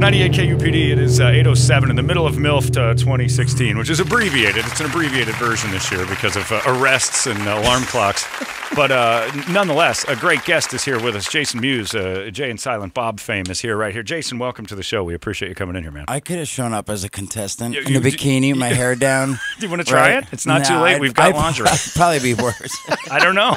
98 KUPD, it is 8:07 in the middle of MILF 2016, which is abbreviated. It's an abbreviated version this year because of arrests and alarm clocks. But nonetheless, a great guest is here with us. Jason Mewes, Jay and Silent Bob fame, is here right here. Jason, welcome to the show. We appreciate you coming in here, man. I could have shown up as a contestant in a bikini, my hair down. Do you want to try it? It's not too late. We've got lingerie. I'd probably be worse. I don't know.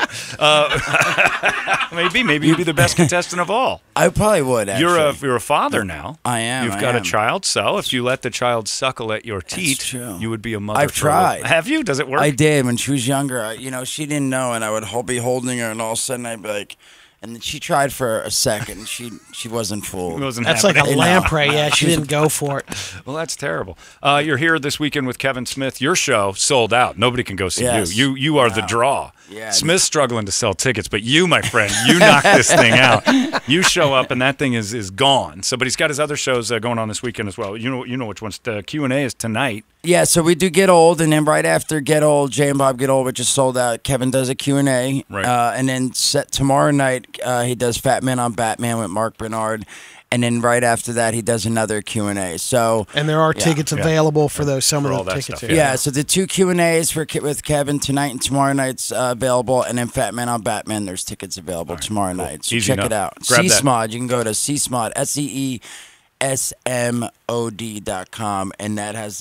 Maybe you'd be the best contestant of all. I probably would, actually. You're a father now. I am. You've got a child, so if you let the child suckle at your teat, you would be a mother. I've tried. Have you? Does it work? I did. When she was younger, she didn't know, and I would be holding her, and all of a sudden I'd be like... And then she tried for a second. She wasn't fooled. That's like a lamprey. Yeah, she didn't go for it. Well, that's terrible. You're here this weekend with Kevin Smith. Your show sold out. Nobody can go see you. You are the draw. Yeah, Smith's struggling to sell tickets, but you, my friend, you knock this thing out. You show up, and that thing is gone. So, but he's got his other shows going on this weekend as well. You know which ones. The Q&A is tonight. Yeah, so we do Get Old, and then right after Get Old, Jay and Bob Get Old, which is sold out, Kevin does a Q&A. Right. And then tomorrow night, he does Fat Man on Batman with Mark Bernard. And then right after that, he does another Q&A. So, and there are tickets available for those. Some of the tickets. Yeah, so the two Q&As with Kevin tonight and tomorrow night's available. And then Fat Man on Batman, there's tickets available tomorrow night. So check it out. CSMOD. You can go to CSMOD, SEESMOD.com, and that has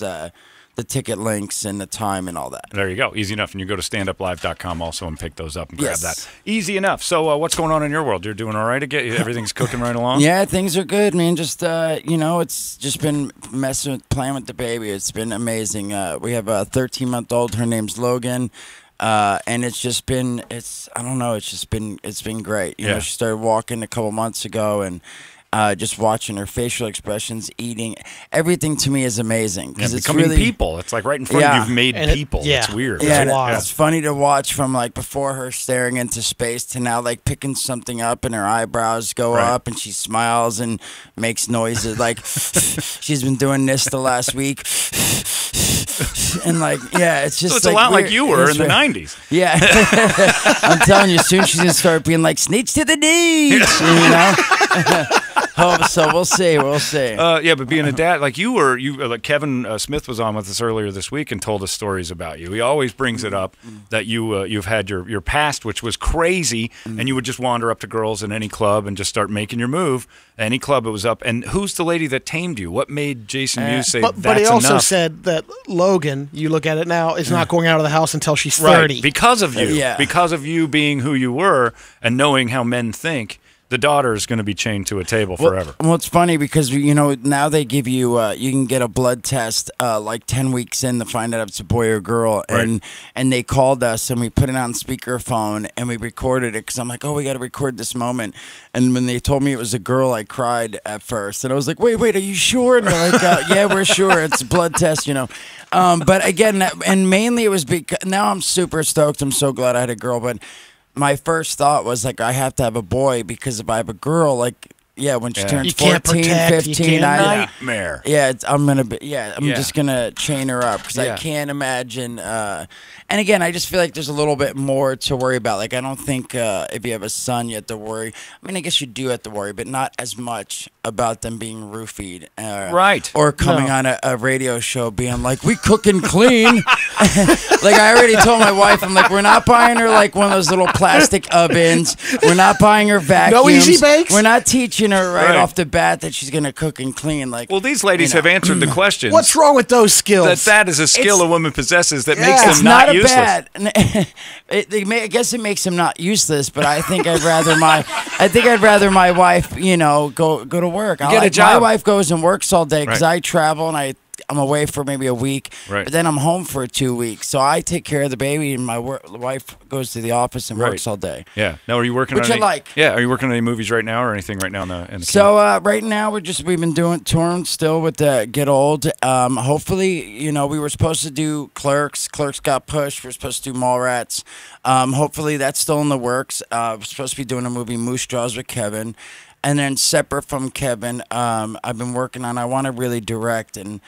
the ticket links and the time and all that. There you go. Easy enough. And you go to standuplive.com also and pick those up and grab that. Easy enough. So what's going on in your world? You're doing all right? Everything's cooking right along? Yeah, things are good, man. Just, it's just been playing with the baby. It's been amazing. We have a 13-month-old. Her name's Logan. And it's been great. You know, she started walking a couple months ago, and just watching her facial expressions, eating, everything to me is amazing. Because it's becoming really people. It's like right in front of you, you've made people. It's weird. Yeah, it's funny to watch from like before her staring into space to now like picking something up and her eyebrows go up and she smiles and makes noises. Like she's been doing this the last week. And it's just so it's a lot like you were in the 90s. Yeah. I'm telling you, soon she's going to start being like, snitch to the knees, So we'll see. But being a dad, like like Kevin Smith was on with us earlier this week and told us stories about you. He always brings it up that you've had your past, which was crazy, and you would just wander up to girls in any club and just start making your move. Any club it was up. And who's the lady that tamed you? What made Jason Mewes say that's enough? But he also said that Logan, you look at it now, is not going out of the house until she's 30. Right, because of you. Because of you being who you were and knowing how men think. The daughter is going to be chained to a table forever. Well, it's funny because, now they give you, you can get a blood test like 10 weeks in to find out if it's a boy or girl. And they called us and we put it on speakerphone and we recorded it because I'm like, we got to record this moment. And when they told me it was a girl, I cried at first. And I was like, wait, are you sure? And they're like, yeah, we're sure. It's a blood test, But again, and mainly it was because now I'm super stoked. I'm so glad I had a girl. But my first thought was, like, I have to have a boy because if I have a girl, like, when she turns 14, 15, nightmare. I'm just going to chain her up because I can't imagine. And again, I just feel like there's a little bit more to worry about. Like, I don't think if you have a son, you have to worry. I mean, I guess you do have to worry, but not as much about them being roofied. Or coming on a radio show being like, we cook and clean. Like, I already told my wife, I'm like, we're not buying her, like, one of those little plastic ovens. We're not buying her vacuums. No Easy Bakes? We're not teaching her right off the bat that she's going to cook and clean. Like, well, these ladies have answered the question. What's wrong with those skills? That is a skill a woman possesses that makes them not useless. Bad. I guess it makes them not useless, but I think I'd rather my wife, go to work. Get a job. My wife goes and works all day because I travel and I'm away for maybe a week, but then I'm home for 2 weeks. So I take care of the baby, and my wife goes to the office and works all day. Yeah. Now, are you working on any? Yeah. Are you working on any movies right now or anything right now in the So right now we've been doing touring still with the Get Old. Hopefully, we were supposed to do Clerks. Clerks got pushed. We're supposed to do Mallrats. Hopefully that's still in the works. We're supposed to be doing a movie Moose Jaws with Kevin. And then separate from Kevin, I've been working on, I want to really direct and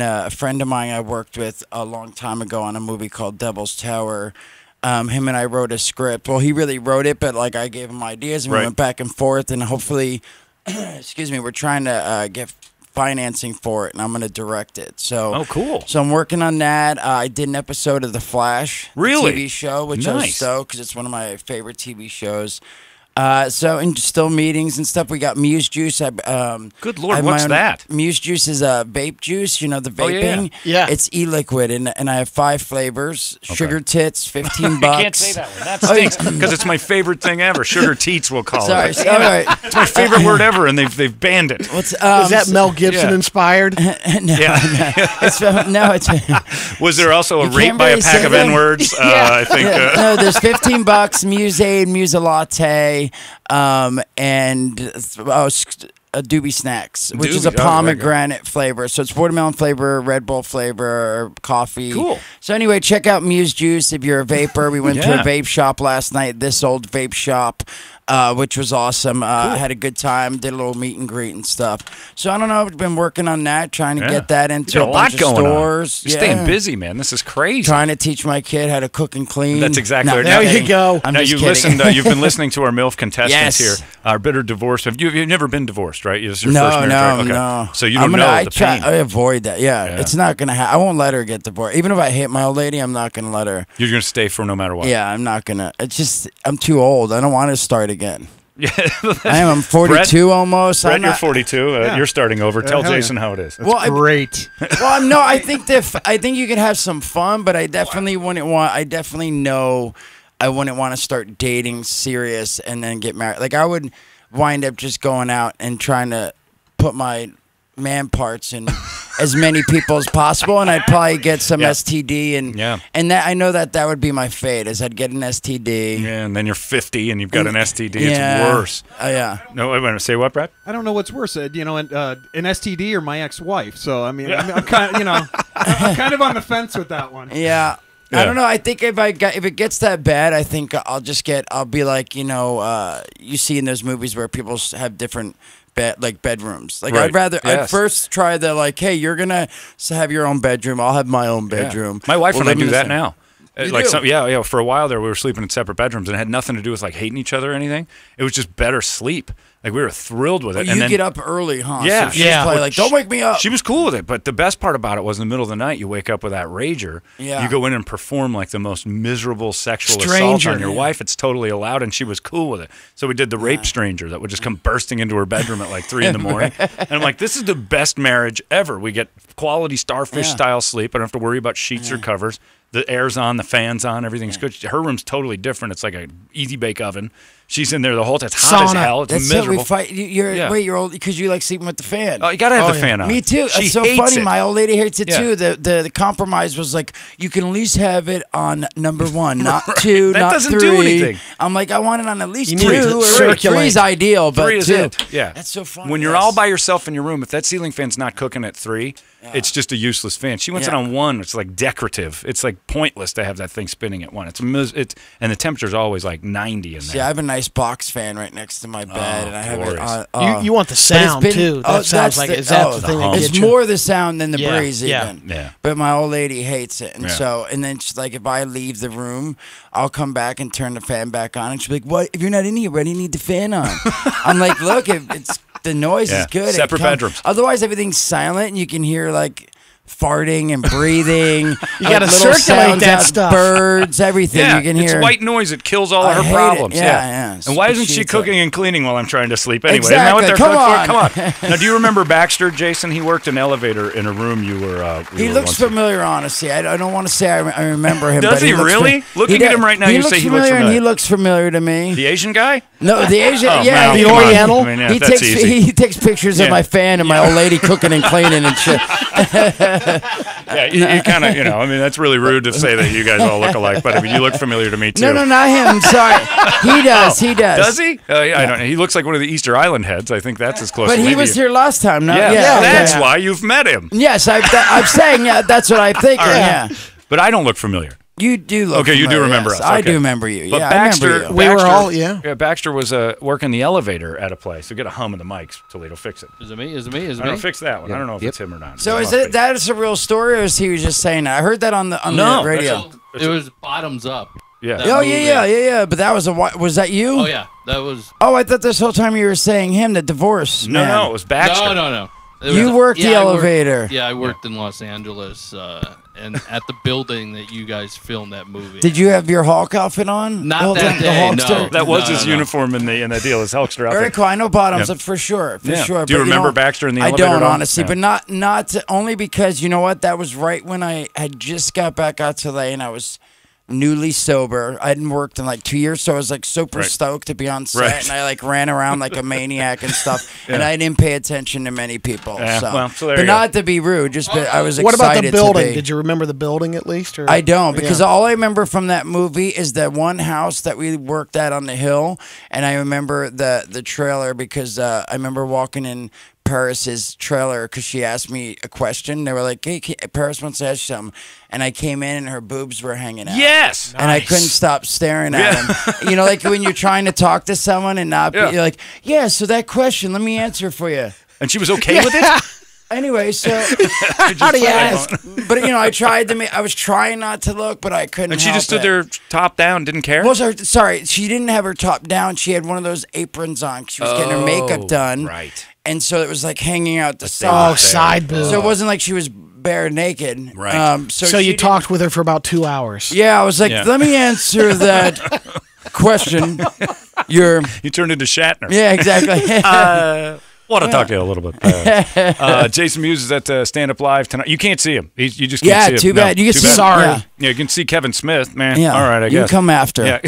a friend of mine I worked with a long time ago on a movie called Devil's Tower. Him and I wrote a script. Well, he really wrote it, but like I gave him ideas and we went back and forth. And hopefully excuse me, we're trying to get financing for it, and I'm going to direct it. So, oh, cool. So I'm working on that. I did an episode of The Flash, really? TV show, which I was stoked because it's one of my favorite TV shows. And still meetings and stuff. We got Mewes Juice. Good Lord, what's that? Mewes Juice is a vape juice. You know, the vaping? Oh, yeah. It's e-liquid, and I have 5 flavors. Okay. Sugar tits, $15. You can't say that one. That stinks because it's my favorite thing ever. Sugar teats, we'll call it. Sorry. All right. It's my favorite word ever, and they've banned it. Is that Mel Gibson inspired? No. It's Was there also a rape by a pack of N-words? I think. No, there's $15. Muse Aid, Muse Latte. And a Doobie Snacks, which is a pomegranate flavor. So it's watermelon flavor, Red Bull flavor, coffee. Cool. So anyway, check out Mewes Juice if you're a vapor. We went to a vape shop last night, This Old Vape Shop, which was awesome. I had a good time, did a little meet and greet and stuff. So I don't know, I've been working on that, trying to get that into a bunch of stores. You're staying busy, man. This is crazy. Trying to teach my kid how to cook and clean. That's exactly right. There you go. Now you've listened. You've been listening to our MILF contestants here. Our bitter divorce. You've never been divorced, right? This is your first marriage, right? Okay. No. So you don't know the pain. I avoid that. Yeah, it's not gonna happen. I won't let her get divorced. Even if I hate my old lady, I'm not gonna let her. You're gonna stay for no matter what. Yeah, I'm not gonna. It's just I'm too old. I don't want to start again. Yeah, I'm 42 Brett, almost. Brett, you're 42. You're starting over. Tell Jason how it is. That's great. Well, no, I think you can have some fun, but I definitely wouldn't want. I definitely know I wouldn't want to start dating serious and then get married. Like I would wind up just going out and trying to put my man parts in as many people as possible, and I'd probably get some STD, and that I know that would be my fate, is I'd get an STD. Yeah, and then you're 50 and you've got an STD. It's worse. No, wait a minute. Say what, Brad? I don't know what's worse, an STD or my ex-wife. So I mean, I'm kind of, I'm kind of on the fence with that one. Yeah. I don't know. I think if it gets that bad, I think I'll be like, you see in those movies where people have different bedrooms. Like I'd first try the hey, you're gonna have your own bedroom. I'll have my own bedroom. My wife and I do that now. For a while there, we were sleeping in separate bedrooms, and it had nothing to do with hating each other or anything. It was just better sleep. Like we were thrilled with it. Well, and then, get up early, huh? Yeah, so she's probably don't wake me up. She was cool with it, but the best part about it was in the middle of the night, you wake up with that rager. Yeah. You go in and perform the most miserable sexual assault on your wife. It's totally allowed, and she was cool with it. So we did the rape stranger that would just come bursting into her bedroom at 3 in the morning, and I'm like, this is the best marriage ever. We get quality starfish style sleep. I don't have to worry about sheets or covers. The air's on, the fan's on, everything's good. Her room's totally different. It's like an easy bake oven. She's in there the whole time. It's hot as hell. It's miserable. Wait, you're old because you like sleeping with the fan. Oh, you gotta have the fan on. Me too. It's so funny. My old lady hates it too. The compromise was you can at least have it on number 1, not 2, that not doesn't 3. do anything. I'm like, I want it on at least 2. Or 3 is ideal, but 3 is 2. it. Yeah, that's so funny. When you're all by yourself in your room, if that ceiling fan's not cooking at 3, it's just a useless fan. She wants it on 1. It's decorative. It's pointless to have that thing spinning at 1. And the temperature's always 90 in there. Yeah, I have a nice box fan right next to my bed, and I have it on. You want the sound too. That sounds like is that the thing that gets it's you? more the sound than the breeze even. Yeah. But my old lady hates it, and and then she's like, if I leave the room, I'll come back and turn the fan back on, and she'll be like, "What? If you're not in here, why do you need the fan on?" I'm like, "Look, the noise is good. Separate bedrooms. Otherwise, everything's silent, and you can hear farting and breathing. You got to circulate that stuff. Birds, everything you can hear. It's white noise. It kills all of her problems. Yeah. And why isn't she cooking and cleaning while I'm trying to sleep anyway? Exactly. Isn't that what they're cooked for? Come on. Now, do you remember Baxter, Jason? He worked an elevator in a room you were. He looks familiar, honestly. I don't want to say I remember him. Does he really? Looking at him right now, you say he looks familiar. And he looks familiar to me. The Asian guy? No, the Asian. The Oriental. He takes pictures of my fan and my old lady cooking and cleaning and shit. You kind of, that's really rude to say that you guys all look alike, but you look familiar to me too. No, not him. Sorry, he does. He does. Does he? I don't know. He looks like one of the Easter Island heads. I think that's as close. But he was here last time. No? Yeah, that's why you've met him. Yes, I'm saying that's what I'm thinking. Right. Yeah, but I don't look familiar. You do look okay. Familiar, You do remember us. Okay. I do remember you. But yeah, Baxter, I remember you. We were all Baxter was working the elevator at a place. So get a hum of the mics. Toledo, fix it. Is it me? I don't fix that one. I don't know if it's him or not. So that is a real story, or is he was just saying that? I heard that on the radio. It was bottoms up. Yeah. That Oh movie. yeah. But that was that you? Oh yeah, that was. Oh, I thought this whole time you were saying him, the divorce. No, man. it was Baxter. No. It You was- worked the I worked- elevator. I worked in Los Angeles, and at the building that you guys filmed that movie. Did you have your Hulk outfit on? Not the whole that time? The day, Hulkster? no. That was No, his no. uniform in the deal. His Hulkster outfit. Very cool. I know bottoms Yeah. for sure. Yeah. Sure. Do you but, remember know, Baxter in the I elevator don't at all? honestly, Yeah. but not only because you know what? That was right when I had just got back out to LA and I was newly sober. I hadn't worked in like 2 years, so I was like super Right. stoked to be on set, Right. and I like ran around like a maniac and stuff, and I didn't pay attention to many people. Yeah, so. well, so there but you go. not to be rude, just I was What excited about the building? to be. Did you remember the building at least? Or? I don't, because Yeah. all I remember from that movie is that one house that we worked at on the hill, and I remember the trailer because I remember walking in Paris's trailer because she asked me a question. They were like, "Hey, Paris wants to ask you something," and I came in and her boobs were hanging out. Yes. And I couldn't stop staring at them. You know, like when you're trying to talk to someone and not be, Yeah. you're like, "Yeah, so that question, let me answer for you." And she was okay with it? Anyway, so How do you ask? but you know, I was trying not to look, but I couldn't. And she just stood help it. there top down, didn't care? Well, sorry, she didn't have her top down. She had one of those aprons on. She was getting her makeup done. Right. And so it was like hanging out the Oh, side. side boob. So it wasn't like she was bare naked. Right. So she you didn't- talked with her for about 2 hours. Yeah, I was like, Yeah. let me answer that question. You turned into Shatner. Yeah, exactly. Want to talk to you a little bit. Jason Mewes is at Stand Up Live tonight. You can't see him. You just can't Yeah, see him. too bad. You can too see- bad. sorry. Yeah, you can see Kevin Smith, man. Yeah. All right, I You guess. come after. Yeah,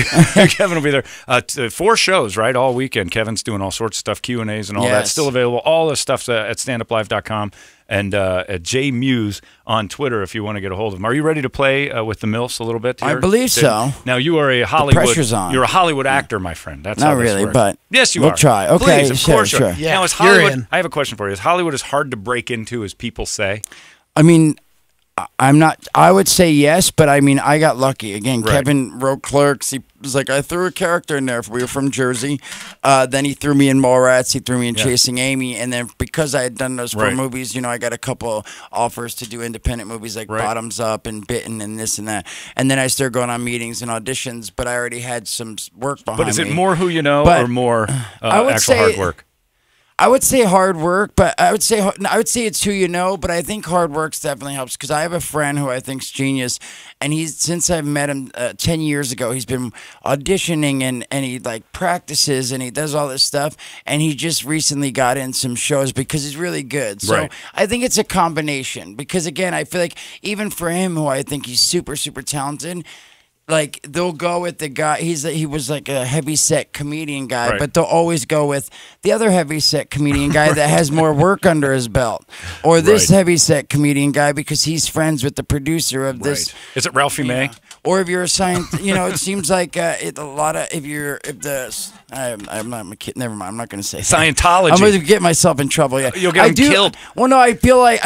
Kevin will be there. 4 shows, right, all weekend. Kevin's doing all sorts of stuff, Q&As and all that. Yes. Still available. All the stuff's at standuplive.com and at J Mewes on Twitter if you want to get a hold of him. Are you ready to play with the MILFs a little bit? I here? believe so. Now, you are a Hollywood. pressure's on. You're a Hollywood actor, my friend. That's Not how this really, works. but yes, you we'll are. try. Okay, Please, of sure, course you are. sure. Yeah, Now, is you're Hollywood? in. I have a question for you. Is Hollywood as hard to break into as people say? I mean, I'm not. I would say yes, but I mean, I got lucky. Again, Right. Kevin wrote Clerks. He was like, I threw a character in there. We were from Jersey. Then he threw me in Mallrats. He threw me in Yeah. Chasing Amy. And then because I had done those 4 Right. movies, you know, I got a couple offers to do independent movies like Right. Bottoms Up and Bitten and this and that. And then I started going on meetings and auditions, but I already had some work behind me. But is it more who you know But or more I would actual say- hard work? I would say hard work, but I would say it's who you know. But I think hard work definitely helps because I have a friend who I think's genius, and he's since I've met him 10 years ago, he's been auditioning and he like practices and he does all this stuff, and he just recently got in some shows because he's really good. So Right. I think it's a combination because again, I feel like even for him, who I think he's super talented. Like they'll go with the guy. He was like a heavy set comedian guy, Right. but they'll always go with the other heavy set comedian guy that has more work under his belt, or this Right. heavy set comedian guy because he's friends with the producer of this. Right. Is it Ralphie May? Or if you're a science, you know, it seems like a lot of I'm not kidding. Never mind. I'm not going to say that. Scientology. I'm going to get myself in trouble. Yeah, You'll get I him do, killed. Well, no, I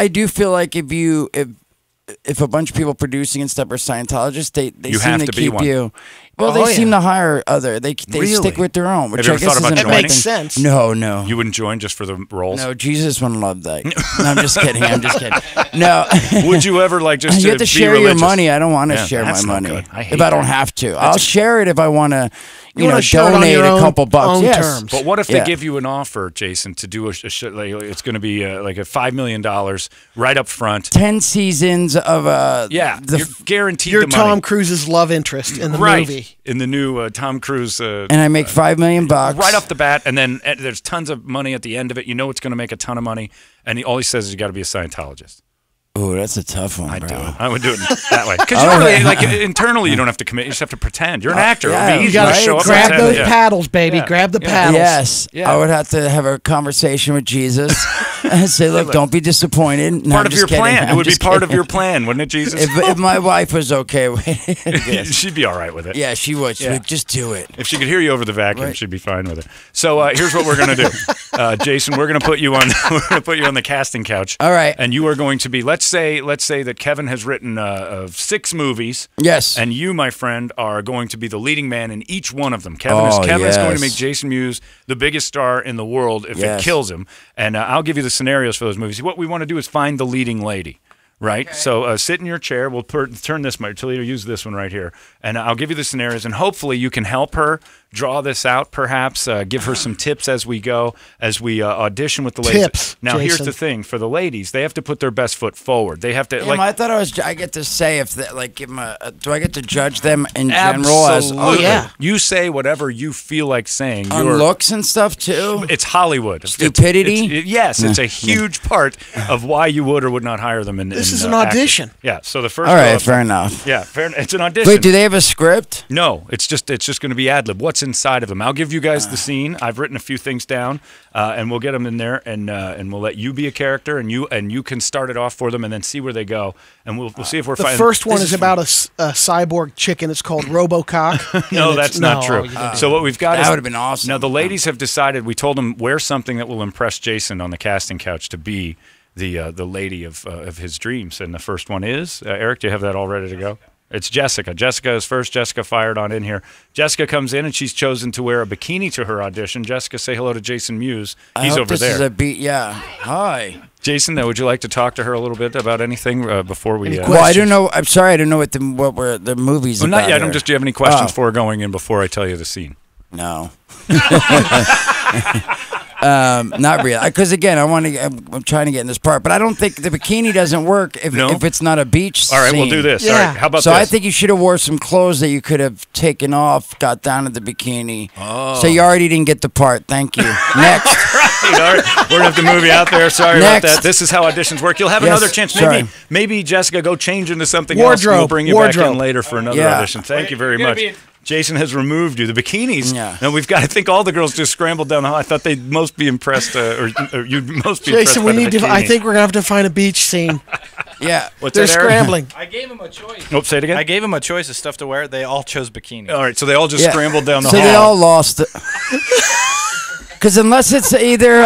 do feel like if a bunch of people producing and stuff are Scientologists, they You seem have to to be keep one. you. Well, Oh, they yeah. seem to hire other. They Really? stick with their own, which Have I you ever guess thought about isn't a joining? bad Makes thing. sense. No. You wouldn't join just for the roles? No, Jesus wouldn't love that. No, I'm just kidding. I'm just kidding. No. Would you ever like just You have to be share religious? your money. I don't want to Yeah, share my that's not money good. I hate if I don't that. have to. I'll share it if I want to, you know, wanna share it on donate your a own- couple bucks. own Yes. terms. But what if they Yeah. give you an offer, Jason, to do a show? Like, it's going to be like a $5 million right up front. 10 seasons of Yeah, the you're guaranteed You're the money. Tom Cruise's love interest in the right. movie. In the new Tom Cruise. and I make $5 million bucks right off the bat, and then there's tons of money at the end of it. You know it's going to make a ton of money, and all he says is you got to be a Scientologist. Ooh, that's a tough one, bro. Do it. I would do it that way because like internally you don't have to commit. You just have to pretend. You're an actor. yeah, It would be you easy gotta to show up. grab and pretend. those Yeah. paddles, baby. Yeah. Grab the Yeah. paddles. Yes, Yeah. I would have to have a conversation with Jesus and say, "Look, don't be disappointed." No, Part I'm of just your kidding. plan. It I'm would be just part of kidding. your plan, wouldn't it, Jesus? If my wife was okay with it, yes. She'd be all right with it. Yeah, she would. She Yeah. would just do it. If she could hear you over the vacuum, Right. she'd be fine with it. So here's what we're gonna do, Jason. We're gonna put you on. We're gonna put you on the casting couch. All right. And you are going to be. Let's say that Kevin has written 6 movies. Yes. And you, my friend, are going to be the leading man in each one of them. Kevin Oh, is going yes. to make Jason Mewes the biggest star in the world if Yes. it kills him. And I'll give you the scenarios for those movies. What we want to do is find the leading lady. Right, so sit in your chair. We'll turn this. Toledo, use this one right here, and I'll give you the scenarios, and hopefully you can help her draw this out. Perhaps give her some tips as we go, as we audition with the ladies. Tips. Now, Jason. here's the thing: for the ladies, they have to put their best foot forward. They have to. I thought I get to say if they, like give them do I get to judge them in general? Absolutely. yeah. You say whatever you feel like saying. On looks and stuff too. It's Hollywood. Stupidity. Yes, it's a huge part of why you would or would not hire them. This is an audition. Yeah. So the first. All right, fair enough. Yeah, fair. It's an audition. Wait, do they have a script? No, it's just going to be ad lib. What's inside of them? I'll give you guys the scene. I've written a few things down, and we'll get them in there, and we'll let you be a character, and you can start it off for them, and then see where they go, and we'll see if we're. The first one is about a cyborg chicken. It's called Robocock. No, that's not true. So what we've got that would have been awesome. Now the ladies have decided. We told them wear something that will impress Jason on the casting couch to be the lady of his dreams, and the first one is Eric. Do you have that all ready to go? It's Jessica. Jessica is first. Jessica fired on in here. Jessica comes in, and she's chosen to wear a bikini to her audition. Jessica, say hello to Jason Mewes. He's over there. This is a beat. Yeah. Hi. Jason, would you like to talk to her a little bit about anything before we? Well, I don't know. I'm sorry, I don't know what were the movies. Well, not yet. Her. Do you have any questions for her going in before I tell you the scene? No. Not really, because again, I'm trying to get in this part, but I don't think the bikini doesn't work if it's not a beach All right, scene. we'll do this. Yeah. All right, how about so this? I think you should have wore some clothes that you could have taken off, got down to the bikini. Oh. So you already didn't get the part. Thank you. Next. Right, all right. We're gonna have to move you out there. Sorry about that. This is how auditions work. You'll have another chance. Maybe Jessica, go change into something else. We'll bring you back in later for another audition. Thank you very much. Jason has removed you. The bikinis. Yeah. Now we've got. I think all the girls just scrambled down the hall. I thought they'd most be impressed, or you'd most be Jason, impressed. we need to. I think we're gonna have to find a beach scene. Yeah. They're scrambling. I gave him a choice. Oh, say it again. I gave him a choice of stuff to wear. They all chose bikini. All right, so they all just scrambled down the hall. So they all lost it. Because unless it's either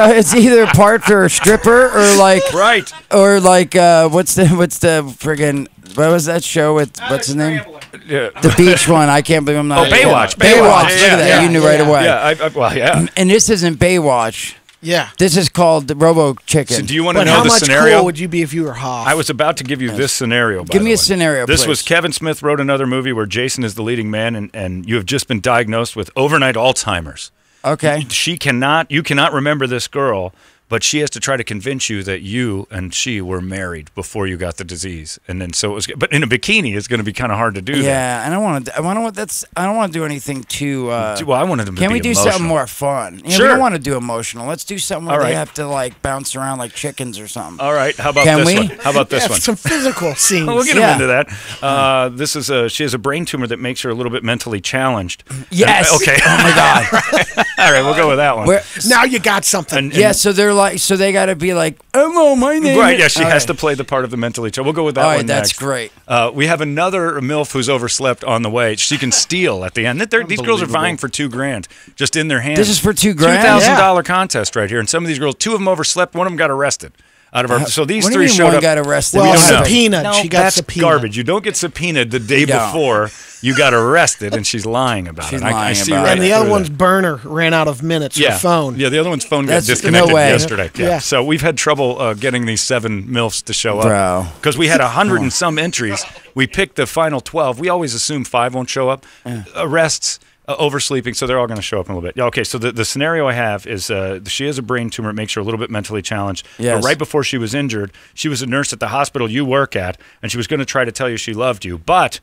a part for a stripper or like what's the friggin' what was that show with what's his name? Yeah. The beach one. I can't believe I'm not. Oh, Baywatch. Baywatch. Look at that. You knew right away. Yeah. Well, yeah. And this isn't Baywatch. Yeah. This is called the Robo Chicken. So do you want to know how the much scenario? cool would you be if you were Hoff? I was about to give you this scenario. Give me a scenario, This please. was Kevin Smith wrote another movie where Jason is the leading man, and you have just been diagnosed with overnight Alzheimer's. Okay. You cannot remember this girl, but she has to try to convince you that you and she were married before you got the disease, and then so it was. But in a bikini, it's going to be kind of hard to do. Yeah, and I don't want to do anything too. Well, I wanted them to Can be we do emotional. something more fun? Yeah, Sure. We don't want to do emotional. Let's do something where All right. they have to like bounce around like chickens or something. All right. How about Can this we? one? How about this one? Some physical scenes. We'll get into that. This is she has a brain tumor that makes her a little bit mentally challenged. Yes. Okay. Oh my God. All right, we'll go with that one. Now you got something. Yeah. So they're like. So they got to be like, hello, my name. Right. Yeah. She has to play the part of the mentally challenged. We'll go with that All right, one that's next. great. We have another MILF who's overslept on the way. She can steal at the end. These girls are vying for $2,000 just in their hands. This is for $2,000? $2,000 contest right here. And some of these girls, 2 of them overslept. One of them got arrested. Out of our, so these what do three you mean showed one up. got arrested? Well, we don't know. subpoenaed. No, she got that's subpoenaed. garbage. You don't get subpoenaed the day before you got arrested, and she's lying about it. I see about right And the other through one's that. burner ran out of minutes. Her phone. Yeah, the other one's phone That's- got disconnected no way. yesterday. Yeah. So we've had trouble getting these 7 MILFs to show up. Because we had 100 and some entries. We picked the final 12. We always assume 5 won't show up. Arrests. Oversleeping, so they're all going to show up in a little bit. Yeah, okay, so the scenario I have is she has a brain tumor. It makes her a little bit mentally challenged. Yes. But right before she was injured, she was a nurse at the hospital you work at, and she was going to try to tell you she loved you. But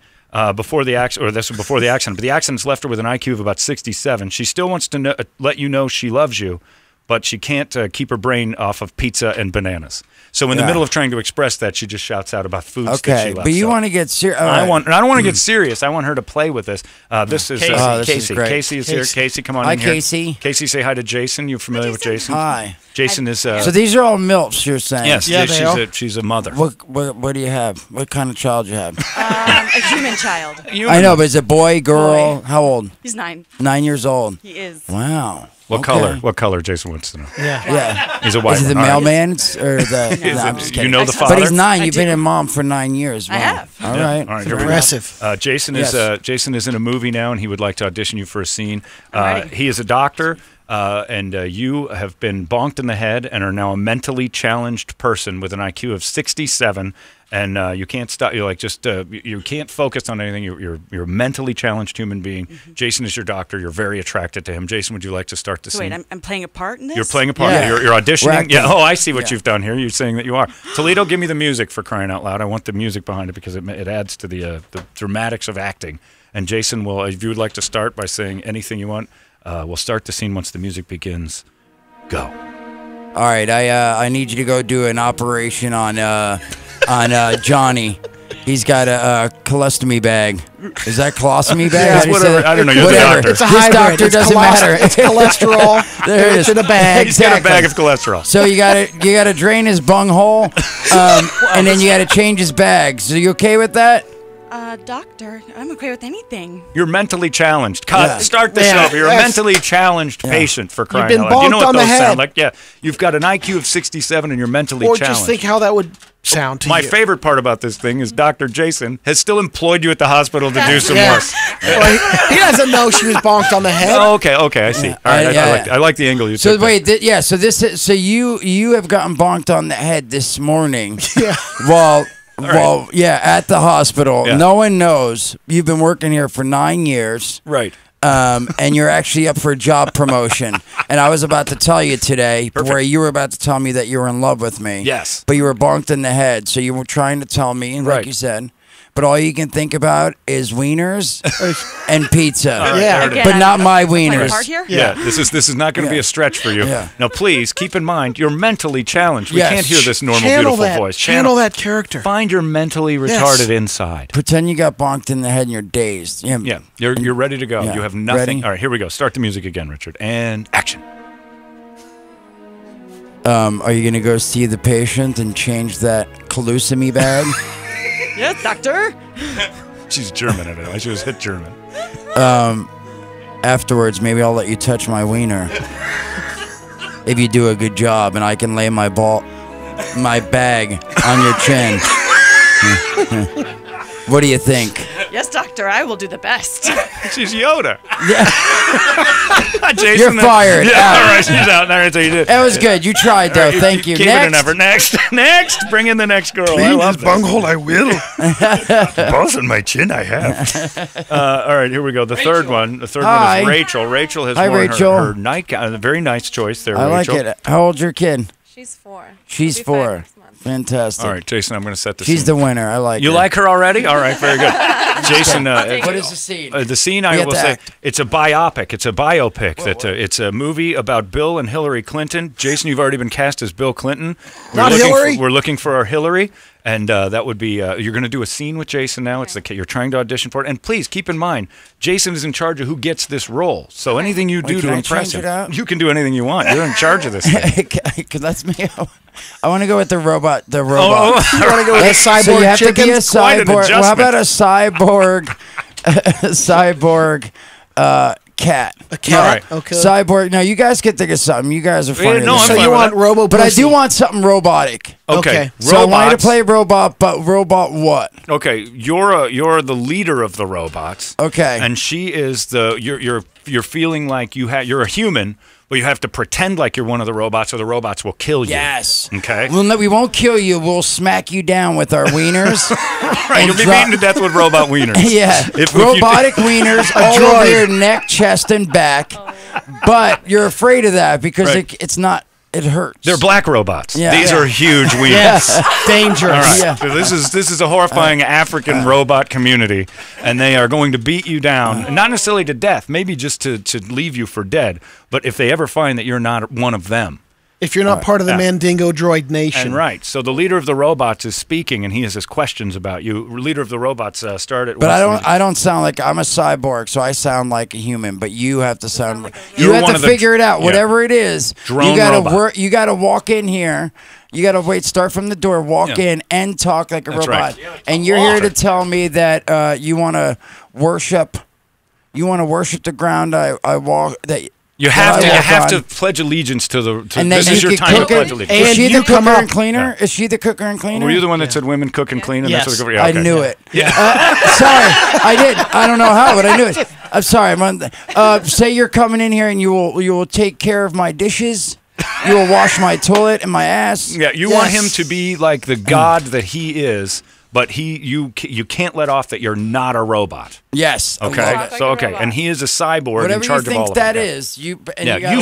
before the accident, or this was before the accident, but the accident's left her with an IQ of about 67. She still wants to let you know she loves you, but she can't keep her brain off of pizza and bananas. So in the middle of trying to express that, she just shouts out about foods that she loves. But you want to get serious. I don't want to get serious. I want her to play with this. This is Casey. This Casey. is great. Casey is here. Casey, come on Hi, in here. Casey. Casey, say hi to Jason. You familiar with Jason? Hi. Jason is. So these are all MILFs, you're saying? Yes. Yeah, they are. She's a mother. What do you have? What kind of child you have? A human child. I know, but is it boy, girl? Boy. How old? He's 9. 9 years old. He is. Wow. What Okay. color? What color? Jason wants to know. Yeah. He's a white Is it the one. All right. mailman or the? No, I'm just You kidding. know the father. But he's 9. I You've been do. a mom for 9 years. Wow. I have. All Yeah. right. All right. Here we go. Aggressive. Jason is in a movie now, and he would like to audition you for a scene. I'm ready. He is a doctor. and you have been bonked in the head and are now a mentally challenged person with an IQ of 67, and you can't stop. You're like you can't focus on anything. You're a mentally challenged human being. Jason is your doctor. You're very attracted to him. Jason, would you like to start the scene? Wait, I'm playing a part in this? You're playing a part. Yeah. You're auditioning. Yeah. Oh, I see what Yeah. you've done here. You're saying that you are. Toledo, give me the music, for crying out loud. I want the music behind it because it adds to the dramatics of acting. And Jason will, if you would like to start by saying anything you want, we'll start the scene once the music begins. Go. All right, I need you to go do an operation on Johnny. He's got a colostomy bag. Is that colostomy bag? Yeah, How do you say whatever. that? I don't know. You're Whatever. the doctor. It's a This hybrid. doctor It's doesn't matter. It's cholesterol. There it It's is. in a bag. He's got a bag of cholesterol. So you gotta drain his bunghole, and then you gotta change his bag. So you okay with that? Doctor, I'm okay with anything. You're mentally challenged. Cut. Yeah. Start this Yeah, over. You're a yes. mentally challenged patient, for crying been out loud. You know bonked what on the those head. sound like? Yeah. You've got an IQ of 67 and you're mentally Or challenged. just think how that would sound to My you. favorite part about this thing is Dr. Jason has still employed you at the hospital to do some Yes. Well, he doesn't know she was bonked on the head. work. Oh, okay, I see. All right, Yeah. I like the angle you So took. wait, so you have gotten bonked on the head this morning. Yeah. Well, at the hospital. Yeah. No one knows. You've been working here for 9 years. Right. And you're actually up for a job promotion. And I was about to tell you today, where you were about to tell me that you were in love with me. Yes. But you were bonked in the head, so you were trying to tell me, and like Right. you said, but all you can think about is wieners and pizza. Yeah. Again, But not my playing a wieners. part here? Yeah, this is not going to be a stretch for you. Yeah. Now, please keep in mind you're mentally challenged. We Yes. can't hear this normal, Channel beautiful that. voice. Channel that character. Find your mentally retarded inside. Pretend you got bonked in the head and you're dazed. Yeah, you're ready to go. Yeah. You have nothing. Ready? All right, here we go. Start the music again, Richard. And action. Are you going to go see the patient and change that colostomy bag? Yes, doctor. She's German, evidently. She was hit German. Afterwards, maybe I'll let you touch my wiener. If you do a good job, and I can lay my bag on your chin. What do you think? Yes, doctor, I will do the best. She's Yoda. Yeah, Jason, you're fired. Yeah, Out. all right, she's out. All right, so you did. That was good. You tried, though. Thank you. Keep Next. it a number. Next. Bring in the next girl. I love this. bunghole, I will. Both on my chin, I have. All right, here we go. The third one. The third Hi. one is Rachel. Rachel has Hi, worn Rachel. her nightgown. A very nice choice there, I like Rachel. it. How old's your kid? She's 4. She's She'll be 5 4. next month. Fantastic. All right, Jason, I'm going to set the She's scene. the winner. I like You her. like her already? All right, very good. Jason, What is the scene? the scene We I have will to say, act. it's a biopic. It's a biopic. It's a movie about Bill and Hillary Clinton. Jason, you've already been cast as Bill Clinton. Not Hillary? We're looking for our Hillary, and that would be. You're going to do a scene with Jason now. It's you're trying to audition for it, and please keep in mind, Jason is in charge of who gets this role. So anything you do Wait, to can I impress change him, it out? you can do anything you want. You're in charge of this thing. Cause that's me. I want to go with the robot. The robot. Oh, You want to go with a cyborg So you have to be a chicken? Quite an cyborg. Well, how adjustment. about a cyborg cat? A cat? All right. Okay. Cyborg. Now you guys can think of something. You guys are funny. no, I'm so fine you with want that. Robo but I Pussy. do want something robotic. Okay. So I want you to Robots. play robot, but robot what? Okay, you're the leader of the robots. Okay. And she is you're feeling like you're a human, but you have to pretend like you're one of the robots, or the robots will kill you. Yes. Okay. Well, no, we won't kill you. We'll smack you down with our wieners. Right, you'll be beaten to death with robot wieners. Yeah, If you robotic wieners all over your neck, chest, and back. But you're afraid of that because Right. it's not. It hurts. They're black robots. Yeah. These Yeah. are huge wieners. Yes. Dangerous. All right. Yeah. So this is a horrifying African robot community, and they are going to beat you down, not necessarily to death, maybe just to leave you for dead. But if they ever find that you're not one of them. If you're not part of the Yeah. Mandingo droid nation. And right, so the leader of the robots is speaking, and he has questions about you. Leader of the robots started. But I don't sound like I'm a cyborg, so I sound like a human. But you have to sound. You're You have one to of the- figure it out. yeah. Whatever it is, Drone you gotta robot. work. You gotta walk in here. You gotta start from the door, walk Yeah. in, and talk like a That's robot. right. And you're here to tell me that you want to worship. You want to worship the ground I walk. That You have that I to walk on. pledge allegiance to the. And This then is you your can time to cook pledge it. allegiance. Is And she you the come cooker up- and cleaner? Is she the cooker and cleaner? Were you the one that said women cook and clean? And Yes. that's what the, yeah, I okay. knew it. Yeah. Sorry, I did. I don't know how, but I knew it. I'm sorry. Say you're coming in here and you will take care of my dishes. You will wash my toilet and my ass. Yeah, you want him to be like the god that he is, but you can't let off that you're not a robot. Yes. Okay. And he is a cyborg Whatever in charge you of all think of that it. is, you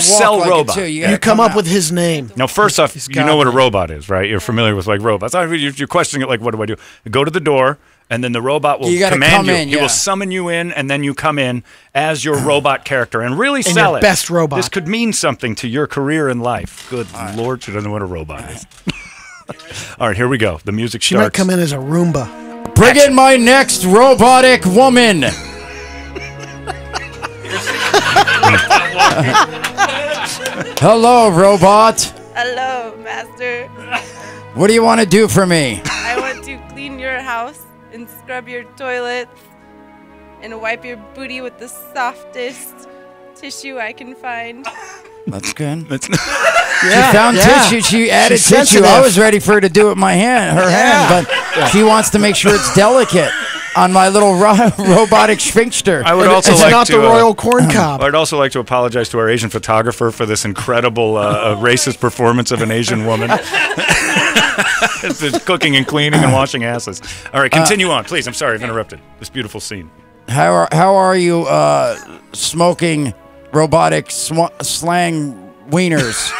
sell like robot. You come up with his name. Now, first off, you know what a robot is, right? You're familiar with like robots. You're questioning it like, what do I do? Go to the door. And then the robot will command you. He will summon you in, and then you come in as your robot character and really sell your it. Best robot. This could mean something to your career in life. Good Lord, she doesn't know what a robot is. All right, here we go. The music She starts. might come in as a Roomba. Bring in my next robotic woman. Hello, robot. Hello, master. What do you want to do for me? I want to clean your house and scrub your toilets and wipe your booty with the softest tissue I can find. That's good. Yeah. She found tissue. She added She's tissue. sensitive. I was ready for her to do it with my hand, but she wants to make sure it's delicate on my little robotic sphincter. I would also It's like not to, the royal corn cob. I'd also like to apologize to our Asian photographer for this incredible racist performance of an Asian woman. It's cooking and cleaning and washing asses. All right, continue on, please. I'm sorry, I've interrupted this beautiful scene. How are you smoking robotic slang wieners?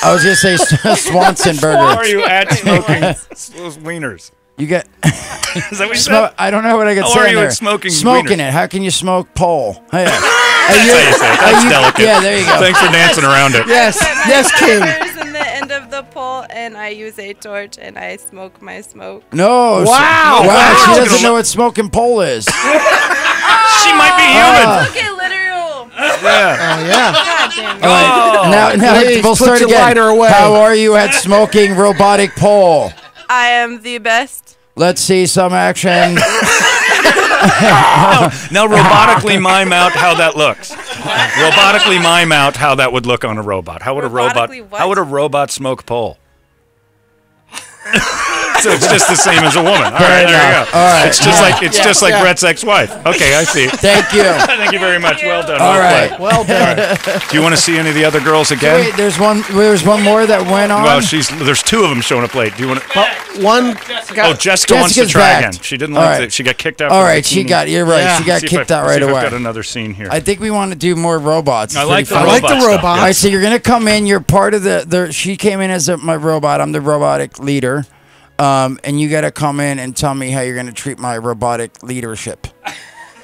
I was gonna say Swanson burger. How are you at smoking those wieners? You get. Is that what you said? I don't know what I could say. How are you there. at smoking Smoking wieners? it. How can you smoke pole? Hey, That's how you say it. That's delicate. Yeah, there you go. Thanks for dancing around it. Yes, yes, King. Fingers in the end of the pole, and I use a torch and I smoke my smoke. No. Wow. Wow. She Wow. doesn't know what smoking pole is. She might be human. Okay, literal. Yeah. Oh, yeah. God damn it. All right. Now Please, we'll put start your again. lighter away. How are you at smoking robotic pole? I am the best. Let's see some action. Now robotically mime out how that looks. Robotically mime out how that would look on a robot. How would Robotically what? How would a robot smoke pole? So it's just the same as a woman. All right, there you go. All right. It's just like Brett's ex-wife. Okay, I see. Thank you. Thank you very much. Well done. All Well right. played. Well done. Do you want to see any of the other girls again? Wait, there's one more that went on. Well, there's two of them showing up late. Do you want to? One. Jessica wants to Jessica's try back. again. She didn't All like right. it. She got kicked out. All for right, she bikini. got. You're right. Yeah. She got See if kicked I- out see right if I've away. got another scene here. I think we want to do more robots. I It's like pretty the fun. like the robot stuff, robot. yeah. All right, so you're gonna come in. You're part of the. She came in as my robot. I'm the robotic leader, and you got to come in and tell me how you're gonna treat my robotic leadership.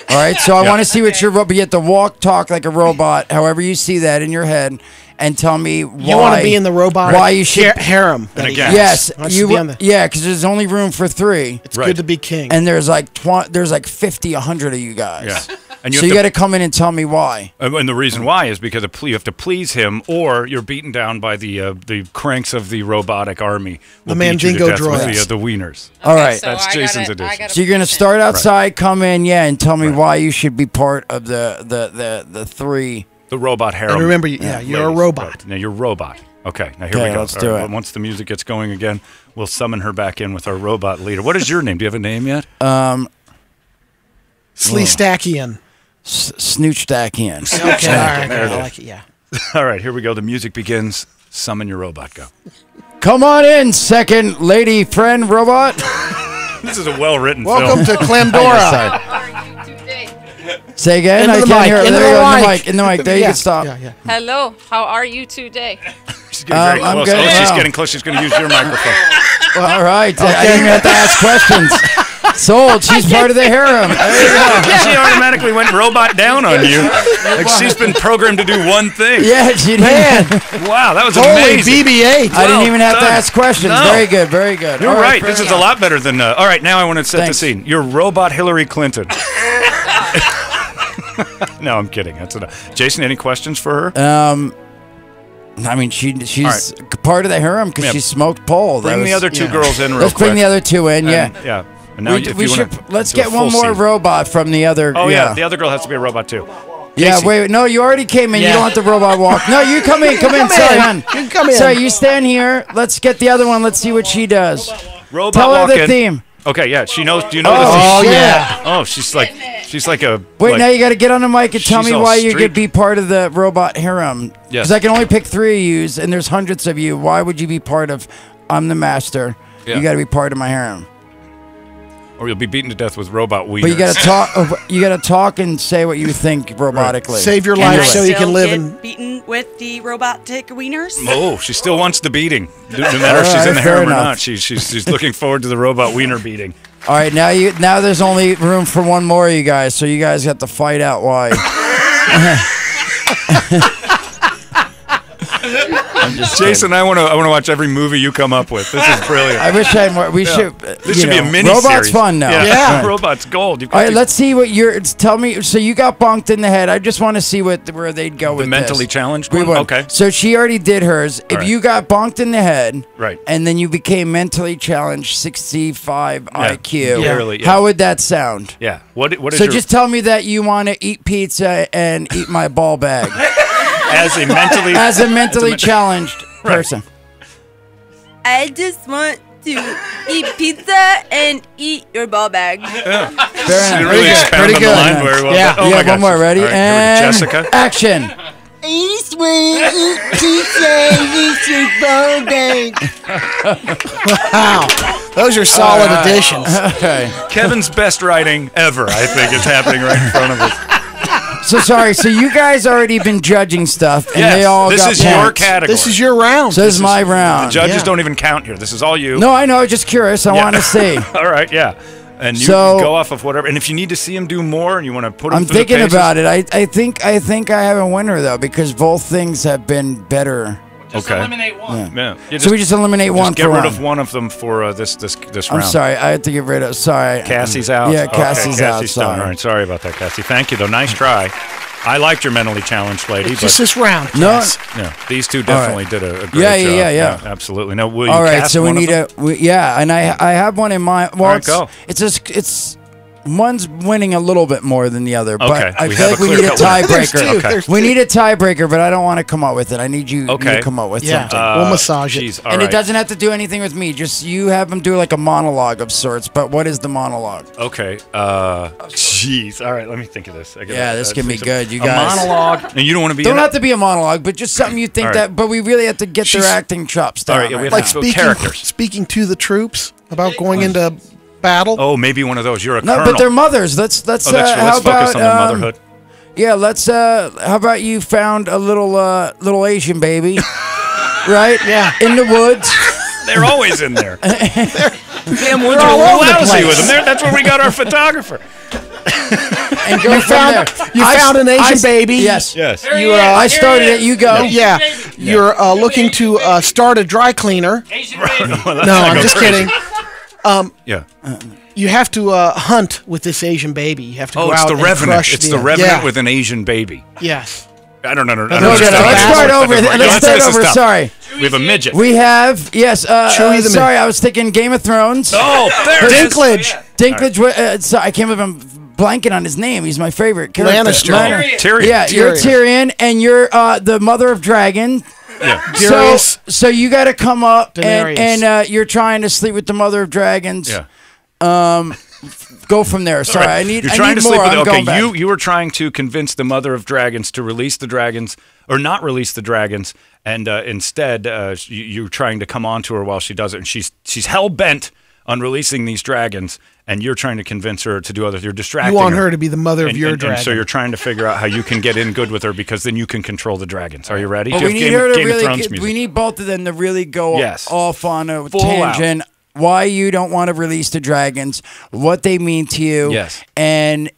All right, so I want to see what your robot. You have to walk, talk like a robot. However you see that in your head, and tell me why. You want to be in the robot why you should. harem. And that he again- has. Yes, Wants to be on the- yeah, because there's only room for 3, It's Right. good to be king. and there's like 50, 100 of you guys. Yeah. And So you got to come in and tell me why. And the reason why is because you have to please him, or you're beaten down by the cranks of the robotic army. The will beat you to Mandingo death with droids. the wieners. All right. That's Jason's edition. So you're gonna start outside, come in, and tell me why you should be part of the 3. The robot harem. And remember, you're a ladies. robot. Right. Now you're robot. Okay, now here Okay, we go. let's All do right, it. Once the music gets going again, we'll summon her back in with our robot leader. What is your name? Do you have a name yet? Sleestackian. Snoochstackian. Okay, all right. There it I is. like it, yeah. All right, here we go. The music begins. Summon your robot. Go. Come on in, second lady friend robot. This is a well-written Welcome film. to Clamdora. Today. Say again. Into I the can't mic, hear. into There the you go. In the mic. mic. In the mic. There you can stop. Yeah. Hello, how are you today? She's getting very I'm close. good Oh, she's now. getting close. She's going to use your microphone. All right. I didn't even have to ask questions. Sold. She's part of the harem. There you go. She automatically went robot down on you. Like she's been programmed to do one thing. Yeah, she did. Man, Wow, that was holy amazing. BB-8. I didn't even have to done. ask questions. No. Very good. Very good. You're All right. fair This is a enough. lot better than. All right, now I want to set Thanks. the scene. You're robot Hillary Clinton. No, I'm kidding. That's enough. Jason, any questions for her? I mean, she's part of the harem because Yeah. she smoked pole. Bring the other two girls in real Let's quick. bring the other two in. And, Yeah. yeah. And now, if We you should. wanna Let's do a get one full more scene. robot from the other. Oh yeah, the other girl has to be a robot too. Yeah, Casey. wait, no, you already came in. You Yeah. don't want the robot walk. No, you come in. Come in. Sorry, in. hon. You can come in. Sorry, you stand here. Let's get the other one. Let's see what she does. Robot Tell her walk the in. theme. Okay, yeah, she knows. Do you know Oh, the theme? yeah. Oh, she's like She's like a. Wait, like, now you got to get on the mic and tell she's me all why you street. could be part of the robot harem. Yes. Because I can only pick 3 of yous, and there's hundreds of you. Why would you be part of? I'm the master. Yeah. You got to be part of my harem. Or you'll be beaten to death with robot wieners. But you got to talk. You got to talk and say what you think robotically. Save your Can life I so you still can live get in. beaten with the robotic wieners? Oh, she still wants the beating. No matter if she's in the fair harem or enough. not, she's looking forward to the robot wiener beating. All right, now there's only room for one more of you guys, so you guys got to fight out why. Jason, I want to watch every movie you come up with. This is brilliant. I wish I had more. We should. This should be a mini Robot's series. fun now. Yeah. Robot's gold. All right, let's see what you're. Tell me. So you got bonked in the head. I just want to see where they'd go with the mentally this. challenged We one? would. Okay. So she already did hers. If right. you got bonked in the head, Right. and then you became mentally challenged, 65 IQ, Barely, yeah. how would that sound? Yeah. What is So your just tell me that you want to eat pizza and eat my ball bag as a mentally as a mentally challenged person. I just want to eat pizza and eat your ball bag. Fair Didn't enough. really expound Pretty on the good. line very well. Yeah. but- oh yeah, my gosh. one more. Ready? All right, And here we go. Jessica. action. I just want to eat pizza and eat your ball bag. Wow. Those are solid additions. Okay. Kevin's best writing ever, I think, is happening right in front of us. So sorry. So you guys already been judging stuff, and Yes, they all this got is your points. category. This is your round. So this is my round. The judges Yeah. don't even count here. This is all you. No, I know. Just curious. I Yeah. want to see. All right, yeah. And you So- go off of whatever. And if you need to see him do more and you want to put him I'm through the thinking paces, about it. I think I have a winner though because both things have been better. Okay. Eliminate one. Yeah. You So we just eliminate one get for rid one. of one of them for this I'm round. sorry. I had to get rid of. Sorry. Cassie's out. Yeah, Okay, Cassie's out. Cassie's done. Sorry. All right, sorry about that, Cassie. Thank you, though. Nice try. I liked your mentally challenged lady, Just but this round. No. Cass. yeah, these two definitely did a great Yeah, job. yeah. Absolutely. Now, will you All right. cast So we one of need them? and I have one in mind. Well, All right, go. it's one's winning a little bit more than the other, but Okay, I we feel have like a we need a clear-cut winner. There's two. tiebreaker. Okay. There's We two. need a tiebreaker, but I don't want to come up with it. I need you Okay. to come up with Yeah. something. We'll massage it. Geez, all And right. it doesn't have to do anything with me. Just you have them do like a monologue of sorts. But what is the monologue? Okay. Jeez. All right. Let me think of this. Yeah, this can be think good. You a guys monologue. And you don't want to be. don't in have to be a monologue, but just something you think All right. that. But we really have to get She's- their acting chops down. All right, yeah, we have now. Like So speaking, characters. speaking to the troops about going into battle. Oh, maybe one of those. You're a no, colonel. but they're mothers. Let's Oh, that's true. how Let's focus about on their motherhood. Yeah, let's how about you found a little Asian baby, right? Yeah. in the woods. They're always in there. Damn woods all are over the lousy place. with them. That's where we got our photographer. And go You from found there. you found an Asian baby. Yes. Yes. You I started it. You go. yeah. You're looking to start a dry cleaner. No, I'm just kidding. Yeah. You have to hunt with this Asian baby. You have to Oh, go it's out the and Revenant. crush It's the Revenant yeah. with an Asian baby. Yes. I don't know. No, Okay, let's start over. Let's start over. Sorry. We have a midget. We have yes. Chewie the Sorry, I was thinking Game of Thrones. Oh, there it is. Dinklage. Dinklage. So I can't believe I'm blanking on his name. He's my favorite character. Lannister. Tyrion. Yeah, you're Tyrion. Tyrion, and you're the mother of dragon. Yeah. Darius. So you got to come up, Daenerys. and you're trying to sleep with the mother of dragons. Yeah. Go from there. Sorry, Right. I need. You're I trying need to sleep more. with. I'm Okay, going back. you were trying to convince the mother of dragons to release the dragons or not release the dragons, and instead you're trying to come on to her while she does it, and she's hell bent on releasing these dragons, and you're trying to convince her to do other. You're distracting. You want her to be the mother of your dragon. And so you're trying to figure out how you can get in good with her because then you can control the dragons. Are you ready? But Do we you need have her to Game of really. Thrones music? We need both of them to really go Yes. off on a Full out. tangent. Why you don't want to release the dragons? What they mean to you? Yes. And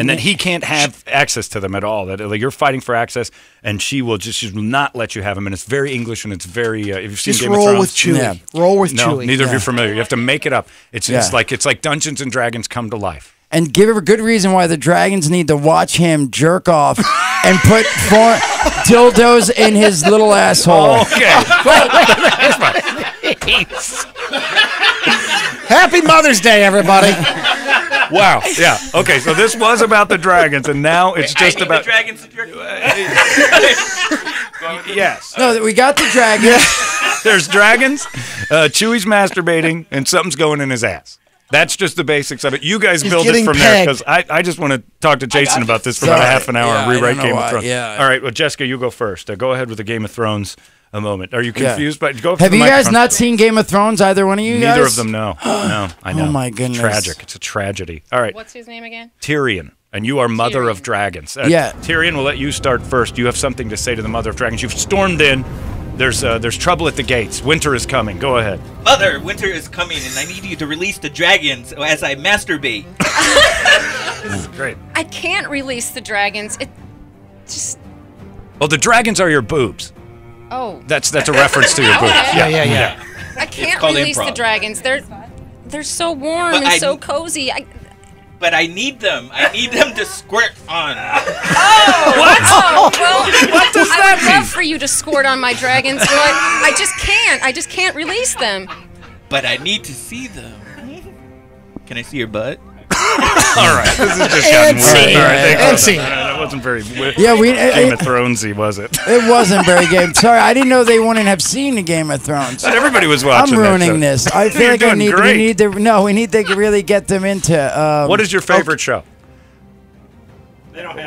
then he can't have access to them at all. That like, you're fighting for access, and she will not let you have them. And it's very English, and it's very. If you've seen Just Game of roll Thrones, with Chewie. Yeah. Roll with no, Chewie. neither of you are familiar. You have to make it up. It's Yeah. it's like Dungeons and Dragons come to life. and give her a good reason why the dragons need to watch him jerk off and put 4 dildos in his little asshole. Okay. Happy Mother's Day, everybody. Wow. Yeah. Okay. So this was about the dragons, and now it's just about dragons. yes. No, we got the dragons. There's dragons. Chewie's masturbating, and something's going in his ass. That's just the basics of it. You guys He's build it getting from there pegged. because I just want to talk to Jason about this for about a half an hour and rewrite Game of Thrones. Yeah. All right, well, Jessica, you go first. Go ahead with the Game of Thrones a moment. Are you confused? But go. Have you guys not seen Game of Thrones? Either one of you guys? Neither of them. No. No. I know. Oh my goodness. It's tragic. It's a tragedy. All right. What's his name again? Tyrion. And you are Mother of Dragons. Yeah. Tyrion, we'll let you start first. You have something to say to the Mother of Dragons. You've stormed in. There's trouble at the gates. Winter is coming. Go ahead. Mother, winter is coming, and I need you to release the dragons as I masturbate. This is great. I can't release the dragons. It just. Well, the dragons are your boobs. Oh. That's a reference to your boobs. Okay. Yeah. I can't called release improv. the dragons. They're so warm But and so cozy. But I need them. I need them to squirt on. Oh, well, What does I that would mean? love for you to squirt on my dragons, but I just can't. I just can't release them. But I need to see them. Can I see your butt? All right. This is just And gotten weird. scene. All right, thank And you. scene. That wasn't very Yeah, Game of Thronesy, was it? It wasn't very game. Sorry, I didn't know they wouldn't have seen the Game of Thrones. But everybody was I'm watching. ruining this. I feel You're like I doing need. great. We need to. No, we need to really get them into. What is your favorite show?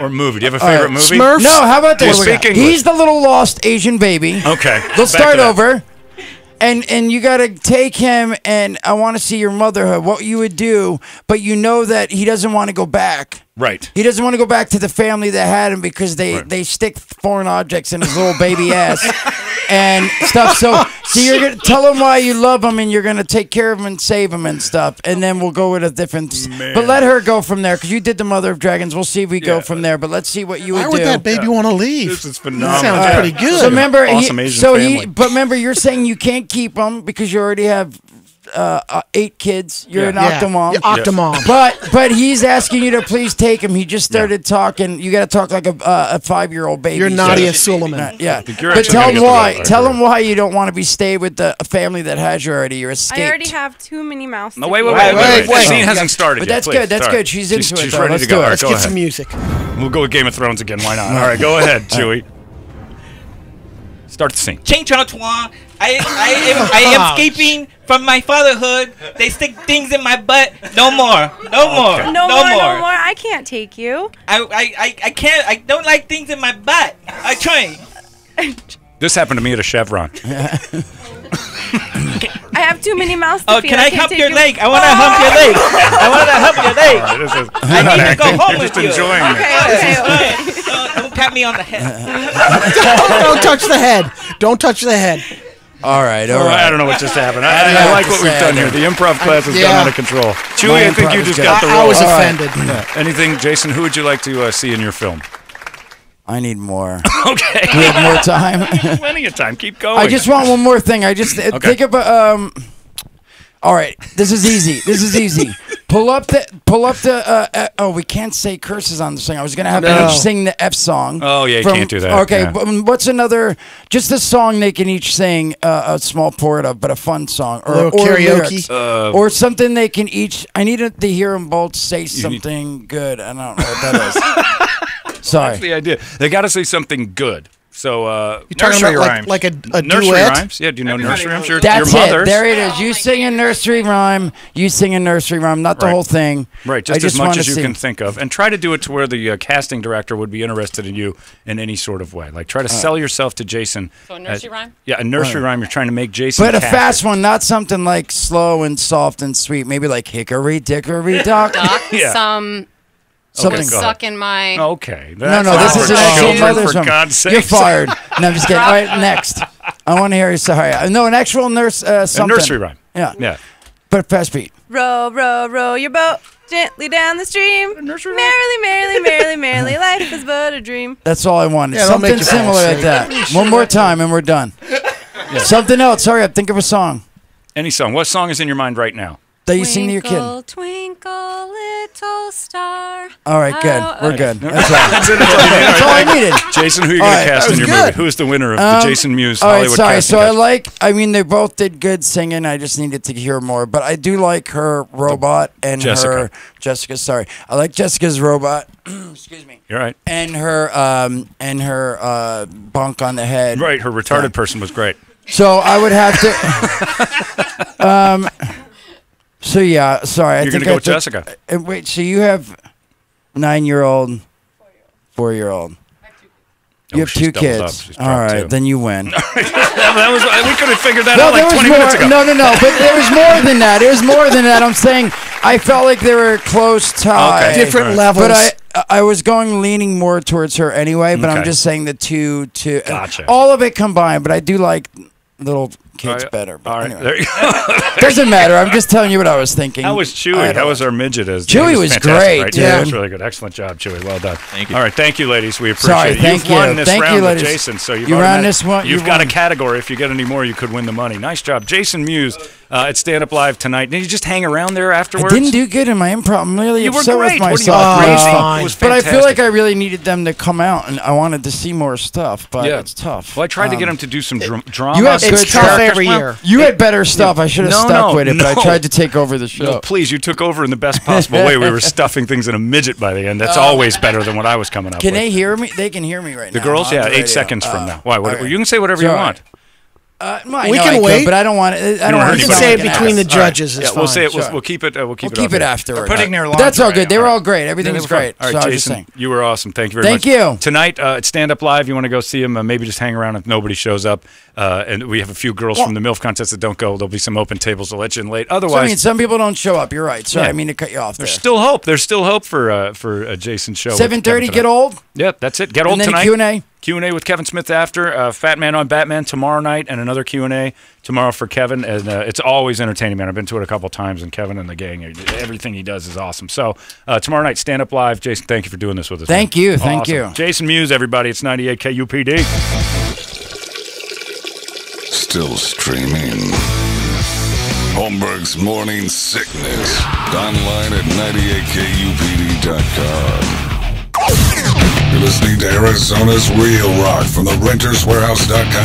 Or movie? Do you have a favorite movie? Smurfs? No, how about Well, this? speak English. He's the little lost Asian baby. Okay. Let's back start to that. over. And you got to take him, and I want to see your motherhood, what you would do, but you know that he doesn't want to go back. Right. He doesn't want to go back to the family that had him because they stick foreign objects in his little baby ass and stuff. So you're gonna tell him why you love him and you're gonna take care of him and save him and stuff. And then we'll go with a different. But let her go from there because you did the Mother of Dragons. We'll see if we go from there. But let's see what you would Why do. would that baby want to leave? This is phenomenal. That sounds pretty good. So remember, Awesome Asian family. but remember, you're saying you can't keep him because you already have 8 kids. You're an octomom. Yeah, octomom. But he's asking you to please take him. He just started talking. You got to talk like a 5-year-old baby. You're Nadia Suleiman. Yeah. You're But actually tell gonna him get to why. that. Tell him why you don't want to be stay with a family that has you already. You're escaped. I already have too many mouths. No, to wait. feed. The scene hasn't started But yet. that's please. good. That's Sorry. good. She's into it, She's though. ready Let's to go. do it. All right, Let's go get ahead. some music. We'll go with Game of Thrones again. Why not? All right, go ahead, Chewie. Start the scene. Ching chong twang. I am escaping from my fatherhood. They stick things in my butt. No more. No more. No more. I can't take you. I can't. I don't like things in my butt. I try. This happened to me at a Chevron. I have too many mouths to Oh, feed. can I can't hump take your you. leg? I want to hump your leg. I want to hump your leg. All right, this is I not need to go acting. home You're with just you. enjoying it. Okay. Don't pat me on the head. Don't touch the head. Don't touch the head. All right. I don't know what just happened. I like what we've done here. The improv class has gone out of control. Chewie, I think you just got the role. I was offended. Anything, Jason, who would you like to see in your film? I need more. Okay. Do we have more time? Plenty of time. Keep going. I just want one more thing. I just think about. All right, this is easy. Pull up the. Oh, we can't say curses on this thing. I was gonna have them each sing the F song. Oh yeah, you can't do that. Okay, yeah. but what's another? Just a song they can each sing a small part of, but a fun song or karaoke, lyrics. Or something they can each. I need to hear them both say something good. I don't know what that is. Sorry. That's the idea. They got to say something good. So, you're talking nursery about rhymes. like a nursery duet? rhymes? Yeah, do you know nursery rhymes? Your That's mother's. it. There it is. You sing a nursery rhyme. You sing a nursery rhyme, not the whole thing. Right, just as much as you can think of. And try to do it to where the casting director would be interested in you in any sort of way. Like, try to sell yourself to Jason. So a nursery rhyme? Yeah, a nursery rhyme. You're trying to make Jason But a catch fast it. one, not something like slow and soft and sweet. Maybe like hickory dickory dock. Yeah. Something. Suck in my. Okay. No, That's this is our an actual children, mother's for one. God's sake. You're fired. No, I'm just kidding. All right, next. I want to hear you. Sorry. No, an actual something. A nursery rhyme. Yeah. Yeah. But fast beat. Row, row, row your boat gently down the stream. Nursery Merrily, merrily, merrily, merrily, life is but a dream. That's all I wanted. Yeah, don't make Something your similar balls like sing. that. One more time and we're done. Something else. Hurry up. Think of a song Any song. What song is in your mind right now? that you sing to your kid. Twinkle, twinkle, little star. All right, good. We're good. That's all. That's That's all I needed. Jason, who are you All going right, to cast that in was your good. movie? Who's the winner of the Jason Mewes All right, Hollywood sorry. casting? So they both did good singing. I just needed to hear more. But I do like her robot and Jessica. Jessica. Sorry, I like Jessica's robot. Excuse me. You're right. And her bunk on the head. Right, her retarded person was great. So I would have to. So So yeah, sorry. You're going to go with Jessica. Wait, so you have 9-year-old, 4-year-old. You have 2 kids. All right, then you win. We could have figured that out like 20 minutes ago. No, but there was more than that. It was more than that. I'm saying I felt like they were close tie. Okay. Different levels. But I was leaning more towards her anyway, but I'm just saying the two. Gotcha. All of it combined, but I do like little kids better. But all right, anyway. there you go. Doesn't matter. I'm just telling you what I was thinking. How was Chewy? How was our midget? Chewy was fantastic, great, right? dude. Yeah, it was really good. Excellent job, Chewy. Well done. Thank you. All right, thank you, ladies. We appreciate Sorry, it. thank You've won you. this Thank round you, with ladies. Jason, so You ran this one. You've got a category. If you get any more, you could win the money. Nice job, Jason Mewes at Stand Up Live tonight. Did you just hang around there afterwards? I didn't do good in my improv. I'm really You were upset great. with What are you, myself. crazy? It was But I feel fantastic. like I really needed them to come out, and I wanted to see more stuff. But it's tough. Well, I tried to get them to do some drama. You had It's good tough stuff. every year. You had better stuff. I should have stuck with it, but I no. tried to take over the show. No, please, you took over in the best possible way. We were stuffing things in a midget by the end. That's always better than what I was coming up Can with. they hear me? They can hear me right now. The girls? on Yeah, the 8 radio. seconds from now. Why? okay. You can say whatever you Sorry. want. We can wait. but I don't want it. I don't don't want hurt You to can say it anybody. between the All right. judges. It's Yeah, we'll fine. say it. Sure. We'll keep it. We'll keep We'll keep it off. afterwards. Putting their But that's all laundry good. They right were now. all great. Everything was great. All right, so I was just Jason, saying. you were awesome. Thank you very much. Thank you. Tonight at Stand Up Live, you want to go see them, maybe just hang around if nobody shows up. And we have a few girls from the MILF contest that don't go. There'll be some open tables to let you in late. So, Otherwise, I mean, some people don't show up. You're right. Sorry, Yeah. I mean to cut you off there. there's still hope. There's still hope for Jason's show. with 7:30. Kevin Get tonight. old. Yep, that's it. Get old And then tonight. Q&A. Q&A with Kevin Smith after. Fat Man on Batman tomorrow night, and another Q&A tomorrow for Kevin. And it's always entertaining, man. I've been to it a couple times, and Kevin and the gang, everything he does is awesome. So tomorrow night, Stand Up Live. Jason, thank you for doing this with us. Thank man. you. Thank Awesome. you. Jason Mewes, everybody. It's 98 KUPD. Still streaming. Holmberg's Morning Sickness. Online at 98kupd.com. You're listening to Arizona's Real Rock from the renterswarehouse.com.